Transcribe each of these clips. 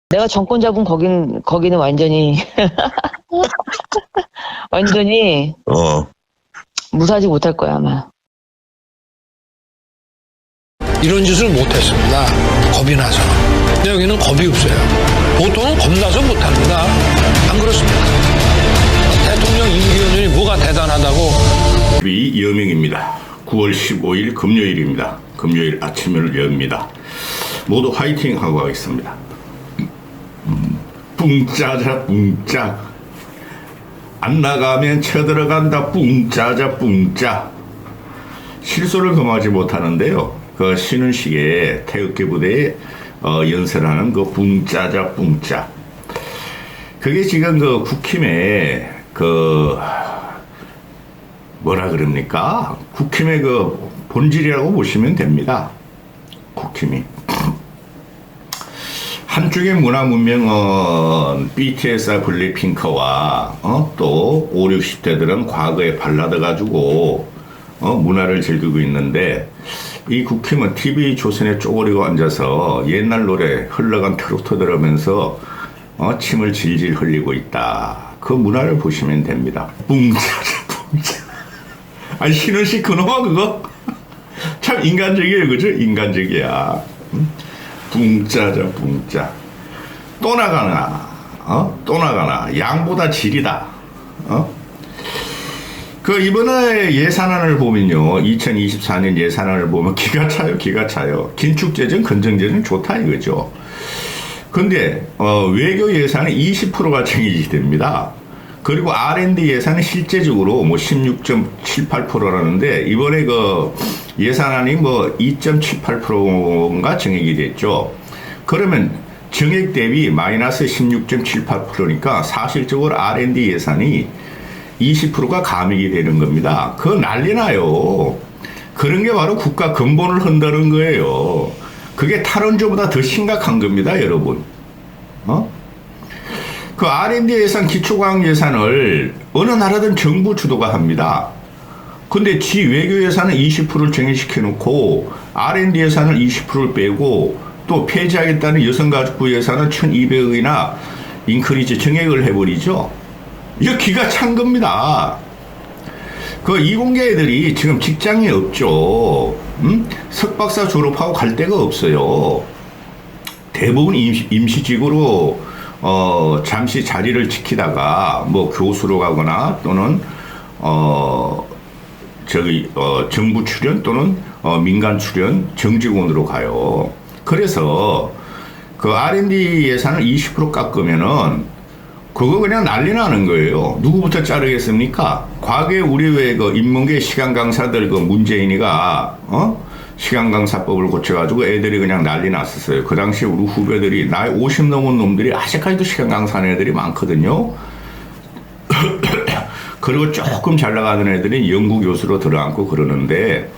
내가 정권 잡은 거기는 완전히 완전히 무사하지 못할 거야 아마. 이런 짓을 못했습니다. 겁이 나서. 근데 여기는 겁이 없어요. 보통은 겁나서 못합니다. 안 그렇습니까? 대통령 임기연이 뭐가 대단하다고. 이여명입니다. 9월 15일 금요일입니다. 금요일 아침을 엽니다. 모두 화이팅 하고 가겠습니다. 뿡짜자 뿡짜, 안 나가면 쳐들어간다 뿡짜자 뿡짜. 실수를 금하지 못하는데요, 그 쉬는 시기에 태극기 부대에 연설하는 그 뿡짜자 뿡짜, 그게 지금 그 국힘의 그 뭐라 그럽니까? 국힘의 그 본질이라고 보시면 됩니다. 국힘이 한쪽의 문화 문명은 BTS와 블랙핑크와 또 5, 60대들은 과거에 발라드 가지고 문화를 즐기고 있는데, 이 국힘은 TV 조선에 쪼그리고 앉아서 옛날 노래 흘러간 트로트 들으면서 침을 질질 흘리고 있다. 그 문화를 보시면 됩니다. 뿡짜자 뿡짜. 아니 신은씨 그놈아 그거 참 인간적이에요, 그죠? 인간적이야. 뿡짜자 뿡짜. 또 나가나 또 나가나, 양보다 질이다. 그 이번에 예산안을 보면요, 2024년 예산안을 보면 기가 차요, 기가 차요. 긴축재정, 건전재정 좋다 이거죠. 근데 외교 예산은 20%가 정해지게 됩니다. 그리고 R&D 예산은 실제적으로 뭐 16.78%라는데 이번에 그 예산안이 뭐 2.78%인가 정액이 됐죠. 그러면 정액 대비 마이너스 16.78%니까 사실적으로 R&D 예산이 20%가 감액이 되는 겁니다. 그거 난리 나요. 그런 게 바로 국가 근본을 흔드는 거예요. 그게 탈원전보다 더 심각한 겁니다, 여러분. 그 R&D 예산, 기초과학 예산을 어느 나라든 정부 주도가 합니다. 근데 지 외교 예산은 20%를 정해시켜 놓고 R&D 예산을 20%를 빼고 또 폐지하겠다는 여성가족부 예산은 1200억이나 인크리즈 정액을 해버리죠. 이거 기가 찬 겁니다. 그 이공계 애들이 지금 직장이 없죠. 석박사 졸업하고 갈 데가 없어요. 대부분 임시직으로 잠시 자리를 지키다가 뭐 교수로 가거나 또는 정부 출연 또는 민간 출연 정직원으로 가요. 그래서 그 R&D 예산을 20% 깎으면은 그거 그냥 난리 나는 거예요. 누구부터 자르겠습니까? 과거에 우리 왜 그 인문계 시간 강사들 그 문재인이가 시간 강사법을 고쳐가지고 애들이 그냥 난리 났었어요. 그 당시 우리 후배들이 나이 50 넘은 놈들이 아직까지도 시간 강사하는 애들이 많거든요. 그리고 조금 잘 나가는 애들이 연구 교수로 들어앉고 그러는데,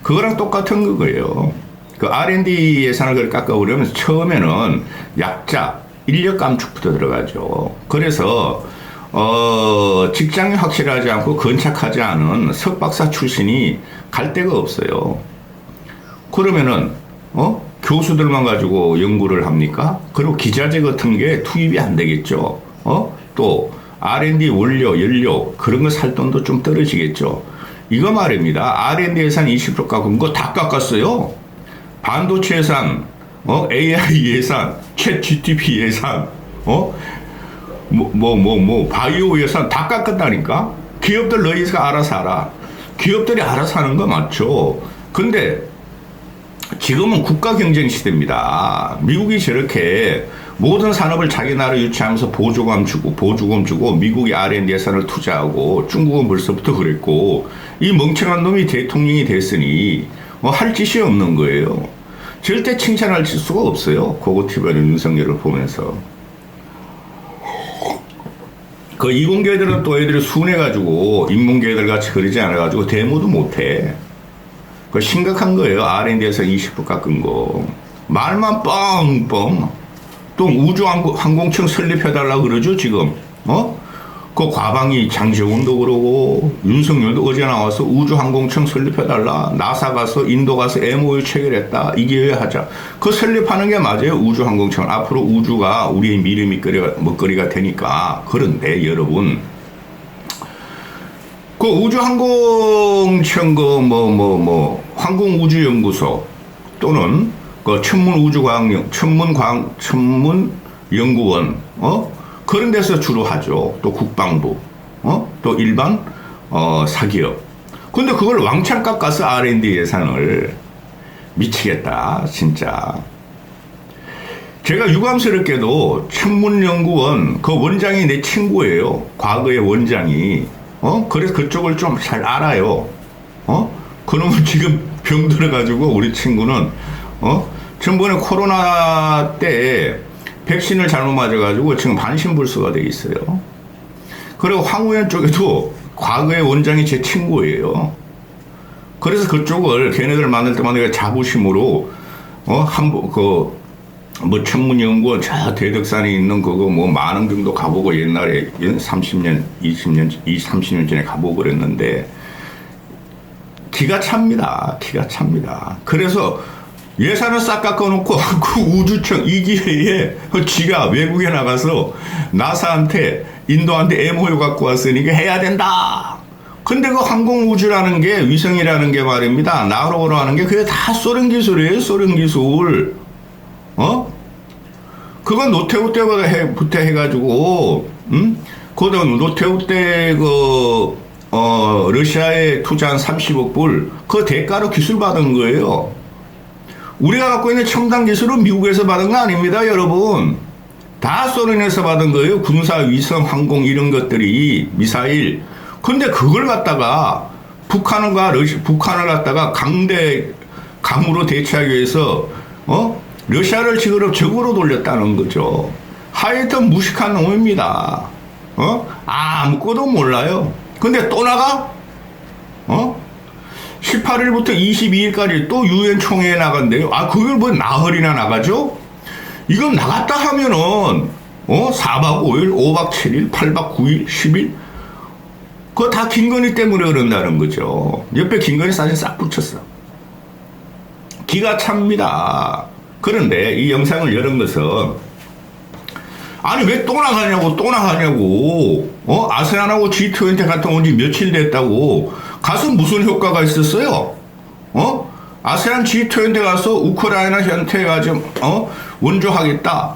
그거랑 똑같은 거예요. 그 R&D 예산을 깎아오려면 처음에는 약자, 인력 감축부터 들어가죠. 그래서 직장이 확실하지 않고 건착하지 않은 석박사 출신이 갈 데가 없어요. 그러면은 교수들만 가지고 연구를 합니까? 그리고 기자재 같은 게 투입이 안 되겠죠. 또 R&D 원료, 연료 그런 거 살 돈도 좀 떨어지겠죠. 이거 말입니다. R&D 예산 20% 깎은 거 다 깎았어요. 반도체 예산, AI 예산, 챗 GTP 예산, 바이오 예산 다 깎았다니까? 기업들 너희가 알아서 하라. 기업들이 알아서 하는 거 맞죠? 근데 지금은 국가 경쟁 시대입니다. 미국이 저렇게 모든 산업을 자기 나라 유치하면서 보조금 주고 미국이 R&D 예산을 투자하고, 중국은 벌써부터 그랬고, 이 멍청한 놈이 대통령이 됐으니 할 짓이 없는 거예요. 절대 칭찬할 수가 없어요. 고고티바는 윤석열을 보면서. 그 이공계들은 또 애들이 순해가지고 인문계들 같이 그러지 않아가지고 데모도 못해. 그 심각한 거예요. R&D에서 20% 깎은 거. 말만 뻥뻥. 또 우주항공청 설립해달라고 그러죠, 지금. 그 과방위 장재훈도 그러고 윤석열도 어제 나와서 우주항공청 설립해달라. 나사 가서 인도 가서 MOU 체결했다. 이 기회에 하자. 그 설립하는 게 맞아요. 우주항공청. 앞으로 우주가 우리의 미래 먹거리가 되니까. 그런데 여러분 그 우주항공청 항공우주연구소 또는 그 천문연구원 그런 데서 주로 하죠. 또 국방부, 또 일반, 사기업. 근데 그걸 왕창 깎아서 R&D 예산을 미치겠다, 진짜. 제가 유감스럽게도 천문연구원, 그 원장이 내 친구예요. 과거의 원장이. 그래서 그쪽을 좀 잘 알아요. 그러면 지금 병 들어가지고 우리 친구는, 전번에 코로나 때 백신을 잘못 맞아가지고 지금 반신불수가 돼 있어요. 그리고 황우현 쪽에도 과거의 원장이 제 친구예요. 그래서 그쪽을 걔네들 만들 때마다 내가 자부심으로 천문연구원 저 대덕산에 있는 그거 만원경도 가보고 옛날에 30년, 30년 전에 가보고 그랬는데 기가 찹니다. 기가 찹니다. 그래서 예산을 싹 깎아놓고 그 우주청 이 기회에 지가 외국에 나가서 나사한테 인도한테 MOU 갖고 왔으니까 해야 된다. 근데 그 항공우주라는 게 위성이라는 게 말입니다. 나로로 하는 게 그게 다 소련 기술이에요. 소련 기술. 그건 노태우 때부터 해가지고 그거 노태우 때 러시아에 투자한 30억 불 그 대가로 기술 받은 거예요. 우리가 갖고 있는 첨단 기술은 미국에서 받은 거 아닙니다, 여러분. 다 소련에서 받은 거예요. 군사, 위성, 항공 이런 것들이 미사일. 근데 그걸 갖다가 북한을 갖다가 강으로 대체하기 위해서 러시아를 지금 적으로 돌렸다는 거죠. 하여튼 무식한 놈입니다. 아무것도 몰라요. 근데 또 나가? 18일부터 22일까지 또 유엔 총회에 나간대요. 그걸 뭐 나흘이나 나가죠? 이건 나갔다 하면은 4박 5일, 5박 7일, 8박 9일, 10일 그거 다 김건희 때문에 그런다는 거죠. 옆에 김건희 사진 싹 붙였어. 기가 찹니다. 그런데 이 영상을 열은 것은 아니 왜 또 나가냐고 아세안하고 G20 갔다 온 지 며칠 됐다고 가서 무슨 효과가 있었어요? 아세안 G20 가서 우크라이나 현태가 좀 원조하겠다.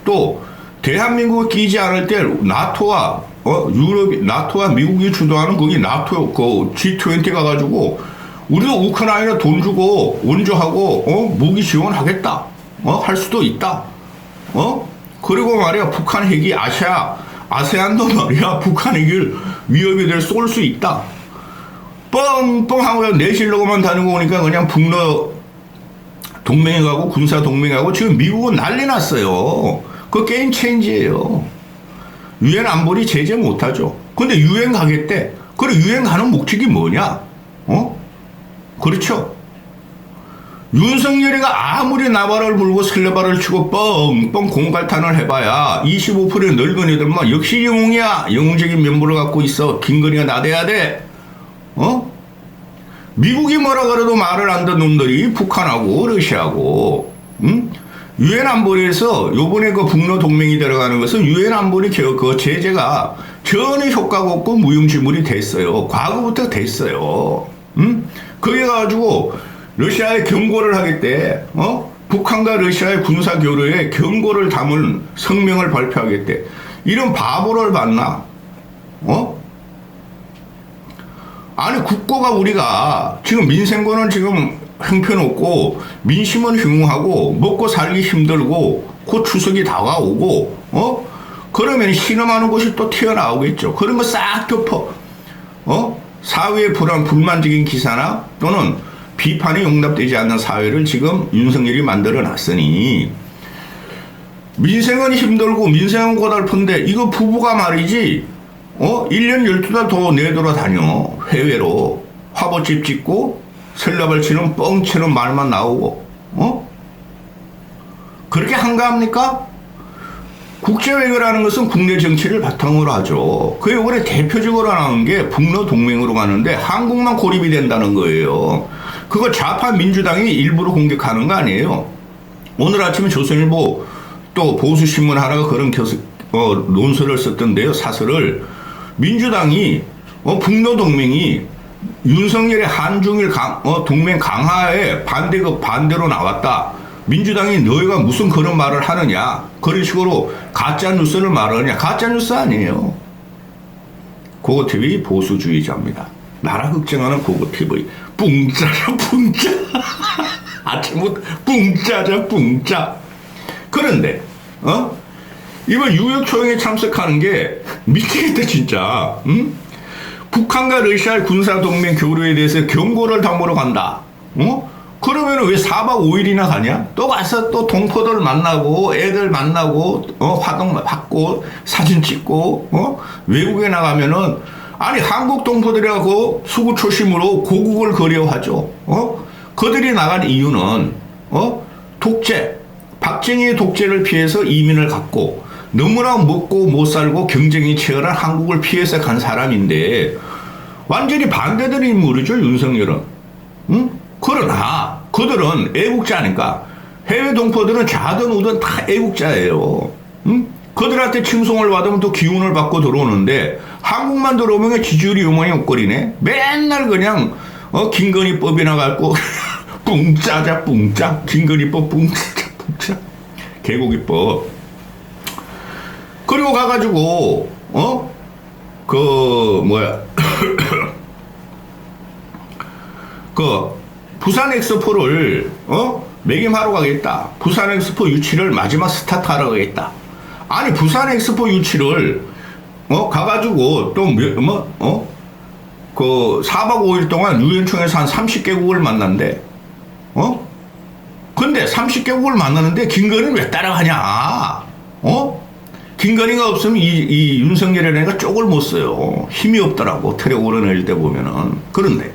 또 대한민국을 끼지 않을 때 나토와 나토와 미국이 주도하는 거기 나토 그 G20 가가지고 우리도 우크라이나 돈 주고 원조하고 무기 지원하겠다. 할 수도 있다. 그리고 말이야 북한 핵이 아세안도 말이야 북한 핵을 위협이 될 쏠 수 있다. 뻥뻥하고 내실로만 다니고 오니까 그냥 북러 동맹에 가고 군사 동맹에 가고 지금 미국은 난리 났어요. 그 게임 체인지예요. 유엔 안보리 제재 못하죠. 근데 유엔 가겠대. 그래 유엔 가는 목적이 뭐냐? 그렇죠. 윤석열이가 아무리 나발을 불고 설레발을 치고 뻥뻥 공갈탄을 해봐야 25%의 늙은이들만 역시 영웅이야. 영웅적인 면모를 갖고 있어. 김건희가 나대야 돼. 미국이 뭐라 그래도 말을 안 듣는 놈들이 북한하고 러시아하고 유엔 안보리에서 요번에 그 북러 동맹이 들어가는 것은 유엔 안보리 그 제재가 전혀 효과가 없고 무용지물이 됐어요. 과거부터 됐어요. 그게 가지고 러시아에 경고를 하겠대. 북한과 러시아의 군사 교류에 경고를 담은 성명을 발표하겠대. 이런 바보를 봤나? 아니 국고가 우리가 지금 민생고는 지금 형편없고 민심은 흉하고 먹고 살기 힘들고 곧 추석이 다가오고 그러면 신음하는 곳이 또 튀어나오겠죠. 그런 거 싹 덮어. 사회의 불만적인 기사나 또는 비판이 용납되지 않는 사회를 지금 윤석열이 만들어 놨으니 민생은 힘들고 민생은 고달픈데 이거 부부가 말이지 1년 12달 더 내돌아다녀 해외로 화보집 찍고 설레발 치는 뻥치는 말만 나오고 그렇게 한가합니까? 국제외교라는 것은 국내 정치를 바탕으로 하죠. 그 이번에 대표적으로 나온 게 북러 동맹으로 가는데 한국만 고립이 된다는 거예요. 그거 좌파 민주당이 일부러 공격하는 거 아니에요. 오늘 아침에 조선일보 또 보수신문 하나가 그런 논설을 썼던데요. 사설을. 민주당이 북러 동맹이 윤석열의 한중일 동맹 강화에 반대로 나왔다. 민주당이 너희가 무슨 그런 말을 하느냐. 그런 식으로 가짜뉴스를 말하느냐. 가짜뉴스 아니에요. 고고TV 보수주의자입니다. 나라 걱정하는 고고TV. 뿡짜자 뿡짜. 아침부터 뿡짜자 뿡짜. 그런데 이번 6.25 초행에 참석하는 게 미치겠다 진짜. 응? 북한과 러시아의 군사동맹 교류에 대해서 경고를 담으러 간다. 그러면 왜 4박 5일이나 가냐? 또 가서 또 동포들 만나고 애들 만나고 화동 받고 사진 찍고 외국에 나가면은 아니 한국 동포들이라고 수구 초심으로 고국을 그리워하죠. 그들이 나간 이유는 독재 박정희의 독재를 피해서 이민을 갔고 너무나 먹고 못 살고 경쟁이 치열한 한국을 피해서 간 사람인데 완전히 반대되는 인물이죠 윤석열은. 응? 그러나 그들은 애국자니까 해외 동포들은 좌든 우든 다 애국자예요. 응? 그들한테 칭송을 받으면 또 기운을 받고 들어오는데 한국만 들어오면 지지율이 요만히 옷걸이네. 맨날 그냥 김건희법이나 갖고 뿡짜자 뿡짜 김건희법 뿡짜자 뿡짜 개고기법. 그리고 가가지고 부산 엑스포를 매김하러 가겠다. 부산 엑스포 유치를 마지막 스타트하러 가겠다. 아니 부산 엑스포 유치를 가가지고 또 그 4박 5일 동안 유엔총에서 한 30개국을 만난대. 근데 30개국을 만나는데 김건희는 왜 따라가냐? 김건희가 없으면 이 윤석열이라는 애가 쪽을 못 써요. 힘이 없더라고. 틀에 오르내릴 때 보면은. 그런데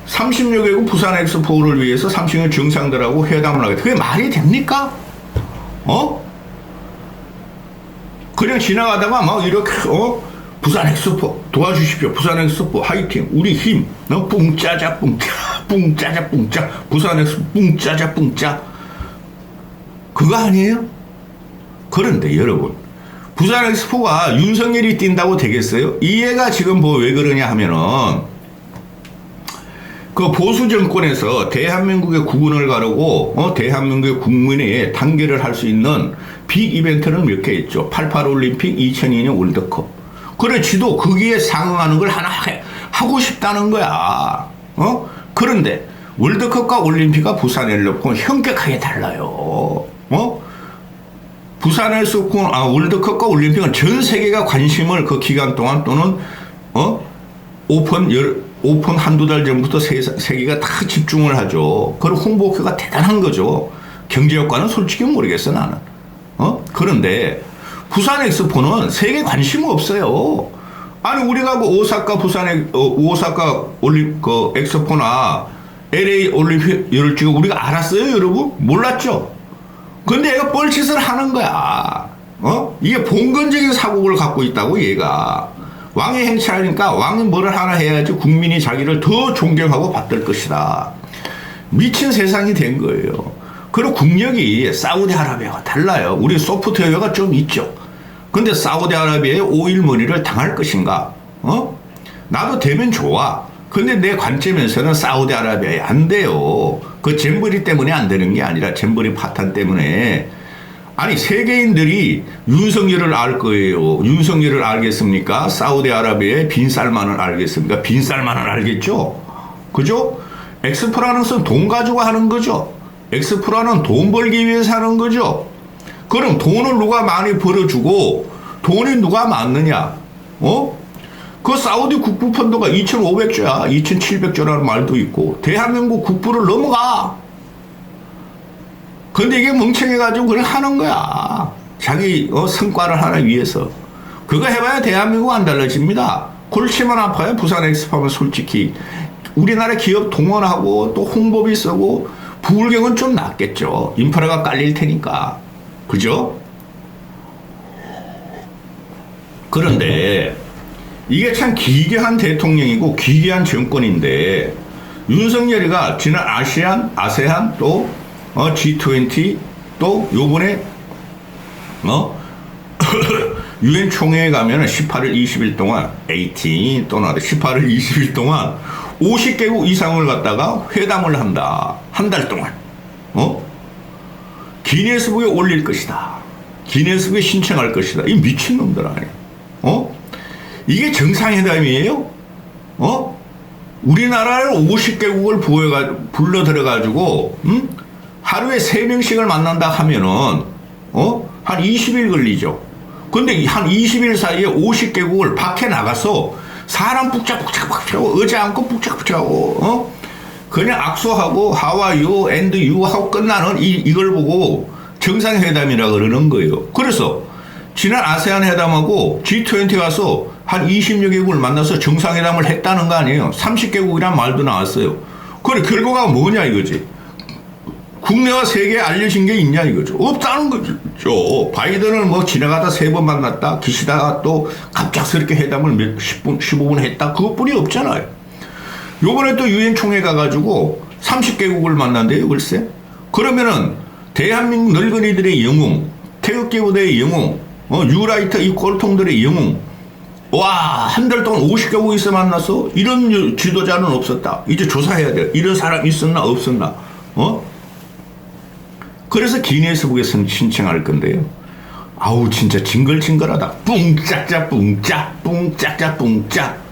30여 개국 부산 엑스포를 위해서 30여 정상들하고 회담을 하겠다. 그게 말이 됩니까? 그냥 지나가다가 막 이렇게 부산 엑스포 도와주십시오. 부산 엑스포 화이팅. 우리 힘. 뿡짜자 뿡짜 뿡짜자 뿡짜 부산 엑스포 뿡짜자 뿡짜. 그거 아니에요? 그런데 여러분 부산 엑스포가 윤석열이 뛴다고 되겠어요? 이해가 지금 왜 그러냐 하면은 그 보수 정권에서 대한민국의 국운을 가르고 대한민국의 국민의 단계를 할 수 있는 빅 이벤트는 몇 개 있죠. 88 올림픽, 2002년 월드컵. 그렇지도 거기에 상응하는 걸 하나 하고 싶다는 거야. 그런데 월드컵과 올림픽과 부산에 놓고 현격하게 달라요. 부산에서 월드컵과 올림픽은 전 세계가 관심을 그 기간 동안 또는 오픈 한두 달 전부터 세계가 다 집중을 하죠. 그리고 홍보 효과가 대단한 거죠. 경제 효과는 솔직히 모르겠어 나는. 그런데 부산 엑스포는 세계 관심 없어요. 아니 우리가 그 오사카 엑스포나 LA 올림픽 열지고 우리가 알았어요, 여러분? 몰랐죠? 근데 얘가 뻘짓을 하는 거야. 이게 봉건적인 사고를 갖고 있다고 얘가. 왕의 행차하니까 왕이 뭐를 하나 해야지 국민이 자기를 더 존경하고 받들 것이다. 미친 세상이 된 거예요. 그리고 국력이 사우디아라비아가 달라요. 우리 소프트웨어가 좀 있죠. 근데 사우디아라비아의 오일머니를 당할 것인가? 나도 되면 좋아. 근데 내 관점에서는 사우디아라비아에 안 돼요. 그 잼버리 때문에 안 되는 게 아니라 잼버리 파탄 때문에. 아니 세계인들이 윤석열을 알 거예요. 윤석열을 알겠습니까? 사우디아라비아의 빈살만을 알겠습니까? 빈살만을 알겠죠? 그죠? 엑스프라는 것은 돈 가지고 하는 거죠. 엑스프라는 돈 벌기 위해서 하는 거죠. 그럼 돈을 누가 많이 벌어주고 돈이 누가 많느냐? 그 사우디 국부 펀드가 2,500조야. 2,700조라는 말도 있고 대한민국 국부를 넘어가. 근데 이게 멍청해가지고 그냥 하는 거야. 자기 성과를 하나 위해서. 그거 해봐야 대한민국 안 달라집니다. 골치만 아파요. 부산 엑스포는 솔직히. 우리나라 기업 동원하고 또 홍보비 쓰고 부울경은 좀 낫겠죠. 인프라가 깔릴 테니까. 그죠? 그런데 이게 참 기괴한 대통령이고 기괴한 정권인데 윤석열이가 지난 아세안 또 G20 또 요번에 유엔 총회에 가면은 18일 20일 동안 18 또 나도 18일 20일 동안 50개국 이상을 갖다가 회담을 한다. 한 달 동안. 기네스북에 올릴 것이다. 기네스북에 신청할 것이다. 이 미친놈들 아니야. 이게 정상회담이에요? 우리나라를 50개국을 불러 들어가지고, 하루에 3명씩을 만난다 하면은, 한 20일 걸리죠. 근데 한 20일 사이에 50개국을 밖에 나가서 사람 북적북적하고 의자 앉고 북적북적하고, 그냥 악수하고 하와유 앤드 유 하고 끝나는 이걸 보고 정상회담이라 그러는 거예요. 그래서 지난 아세안 회담하고 G20 가서 한 20여 개국을 만나서 정상회담을 했다는 거 아니에요. 30개국이란 말도 나왔어요. 그래 결과가 뭐냐 이거지. 국내와 세계에 알려진 게 있냐 이거죠. 없다는 거죠. 바이든을 뭐 지나가다 3번 만났다. 기시다가 또 갑작스럽게 회담을 10분, 15분 했다. 그것뿐이 없잖아요. 요번에 또 유엔 총회 가가지고 30개국을 만난대요, 글쎄. 그러면은 대한민국 늙은이들의 영웅, 태극기 부대의 영웅, 유라이터 이 꼴통들의 영웅. 와, 한 달 동안 50개국에서 만나서 이런 지도자는 없었다. 이제 조사해야 돼. 이런 사람 있었나 없었나. 그래서 기네스북에 신청할 건데요. 아우 진짜 징글징글하다. 뿡짝짝 뿡짝 뿡짝짝 뿡짝.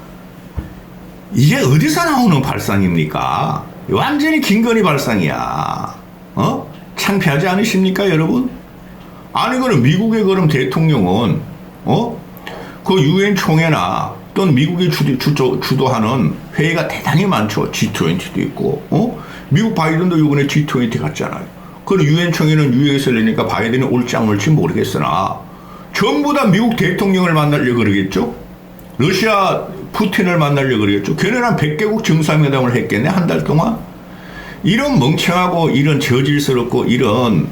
이게 어디서 나오는 발상입니까? 완전히 김건희 발상이야. 창피하지 않으십니까 여러분? 아니 그럼 미국의 그럼 대통령은 그 유엔 총회나 또는 미국이 주도하는 회의가 대단히 많죠. G20도 있고 미국 바이든도 이번에 G20 갔잖아요. 그리고 유엔 총회는 뉴욕에서 열리니까 바이든이 올지 안 올지 모르겠으나 전부 다 미국 대통령을 만나려고 그러겠죠. 러시아 푸틴을 만나려고 그러겠죠. 걔는 한 100개국 정상회담을 했겠네 한 달 동안. 이런 멍청하고 이런 저질스럽고 이런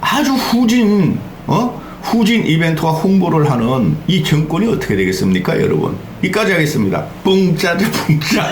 아주 후진 이벤트와 홍보를 하는 이 정권이 어떻게 되겠습니까 여러분. 여기까지 하겠습니다. 뿡짜지 뿡짜.